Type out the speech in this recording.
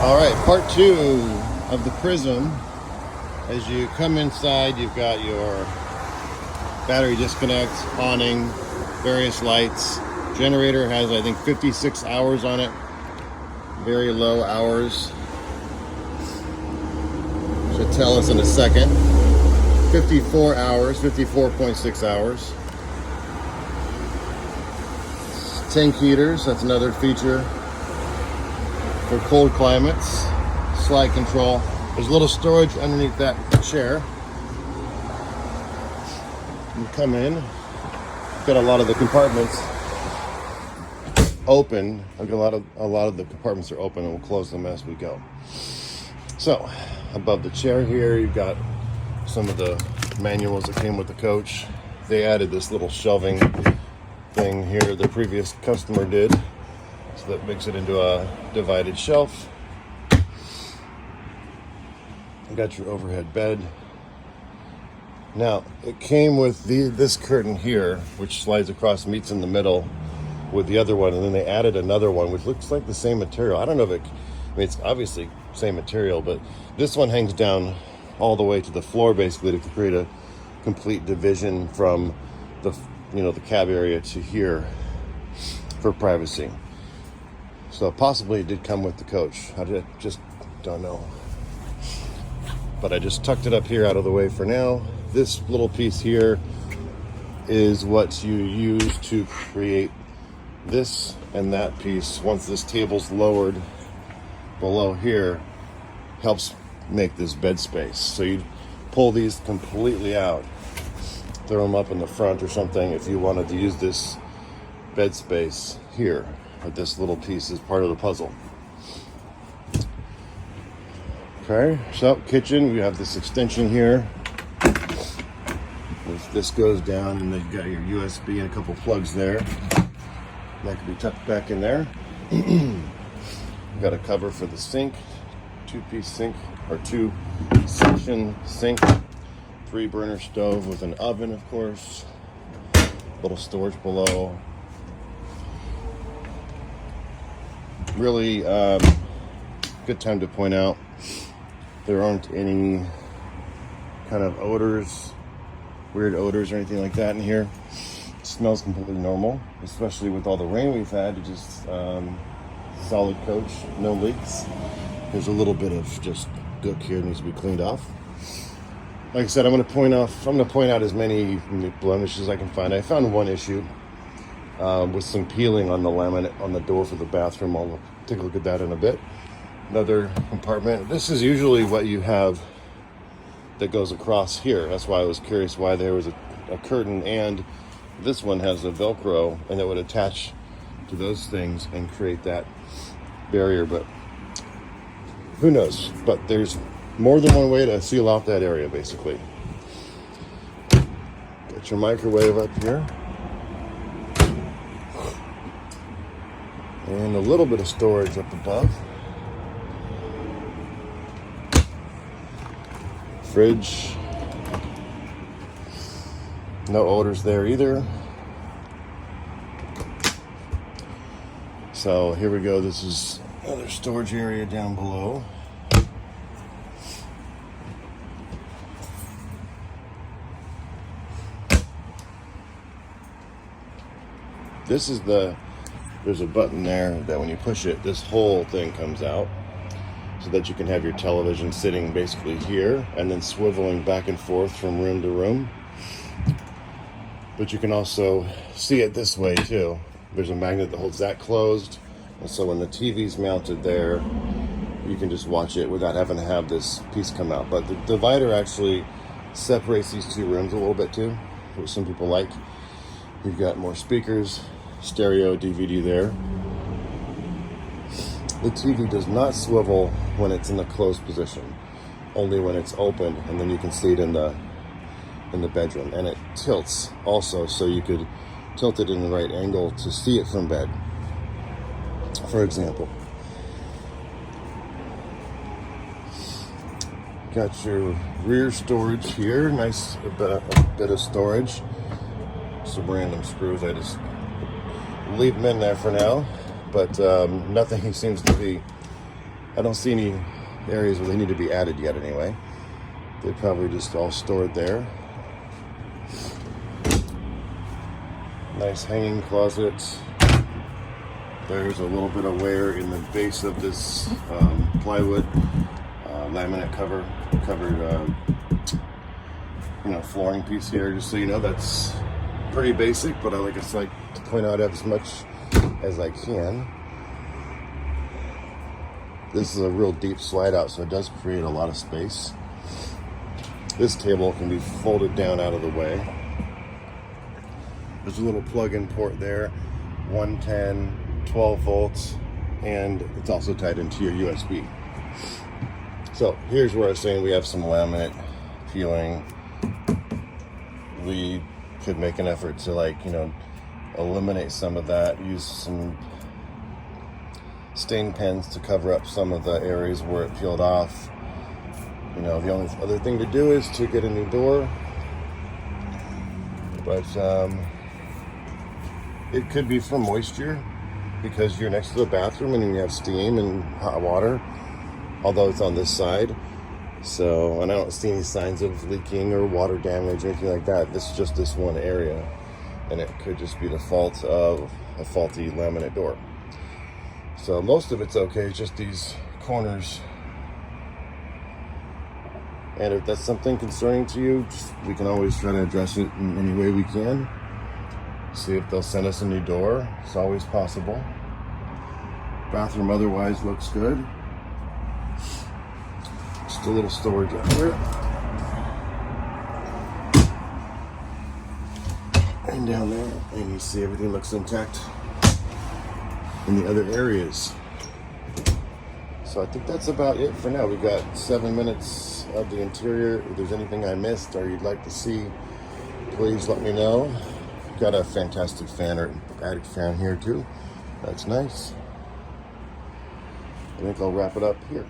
All right, part two of the Prism. As you come inside, you've got your battery disconnect, awning, various lights. Generator has, I think, 56 hours on it. Very low hours. Should tell us in a second. 54 hours, 54.6 hours. Tank heaters, that's another feature for cold climates. Slide control. There's a little storage underneath that chair. You come in, got a lot of the compartments open. I've got a lot of the compartments are open, and we'll close them as we go. So, above the chair here, you've got some of the manuals that came with the coach. They added this little shelving thing here the previous customer did, so that makes it into a divided shelf. You got your overhead bed. Now, it came with this curtain here, which slides across, meets in the middle with the other one, and then they added another one, which looks like the same material. I don't know if it's obviously same material, but this one hangs down all the way to the floor, basically, to create a complete division from the cab area to here for privacy. So possibly it did come with the coach. I just don't know. But I just tucked it up here out of the way for now. This little piece here is what you use to create this and that piece. Once this table's lowered below here, helps make this bed space. So you pull these completely out, throw them up in the front or something if you wanted to use this bed space here. But this little piece is part of the puzzle. Okay, so kitchen, we have this extension here. This goes down, and then you've got your USB and a couple plugs there. That could be tucked back in there. You've got a cover for the sink, two-piece sink, or two-section sink, 3-burner stove with an oven, of course. Little storage below. Really good time to point out there aren't any kind of odors, weird odors or anything like that in here. It smells completely normal, especially with all the rain we've had. It just solid coach, no leaks. There's a little bit of just gook here that needs to be cleaned off. Like I said, I'm going to point out as many blemishes as I can find. I found one issue with some peeling on the laminate on the door for the bathroom. I'll take a look at that in a bit. Another compartment. This is usually what you have that goes across here. That's why I was curious why there was a curtain, and this one has a Velcro, and it would attach to those things and create that barrier. But who knows? But there's more than one way to seal off that area, basically. Got your microwave up here. And a little bit of storage up above. Fridge. No odors there either. So here we go. This is another storage area down below. There's a button there that when you push it, this whole thing comes out, so that you can have your television sitting basically here and then swiveling back and forth from room to room. But you can also see it this way too. There's a magnet that holds that closed, and so when the TV's mounted there, you can just watch it without having to have this piece come out. But the divider actually separates these two rooms a little bit too, which some people like. You've got more speakers, stereo, DVD there. The TV does not swivel when it's in the closed position, only when it's open, and then you can see it in the bedroom. And it tilts also, so you could tilt it in the right angle to see it from bed, for example. Got your rear storage here, nice bit of storage. Some random screws, I just leave them in there for now, but nothing seems to be I don't see any areas where they need to be added yet anyway. They're probably just all stored there. Nice hanging closets. There's a little bit of wear in the base of this plywood laminate covered flooring piece here. Just so you know, that's pretty basic, but I like to point out as much as I can. This is a real deep slide out, so it does create a lot of space. This table can be folded down out of the way. There's a little plug-in port there, 110, 12 volts, and it's also tied into your USB. So here's where I was saying we have some laminate peeling. We could make an effort to eliminate some of that, use some stain pens to cover up some of the areas where it peeled off. The only other thing to do is to get a new door, but it could be for moisture because you're next to the bathroom and you have steam and hot water, although it's on this side. So, and I don't see any signs of leaking or water damage or anything like that. This is just this one area, and it could just be the fault of a faulty laminate door. So most of it's okay, it's just these corners. And if that's something concerning to you, we can always try to address it in any way we can. See if they'll send us a new door. It's always possible. Bathroom otherwise looks good. Just a little storage up here. And down there, and you see everything looks intact in the other areas. So I think that's about it for now. We've got 7 minutes of the interior. If there's anything I missed or you'd like to see, please let me know. Got a fantastic fan or attic fan here too. That's nice. I think I'll wrap it up here.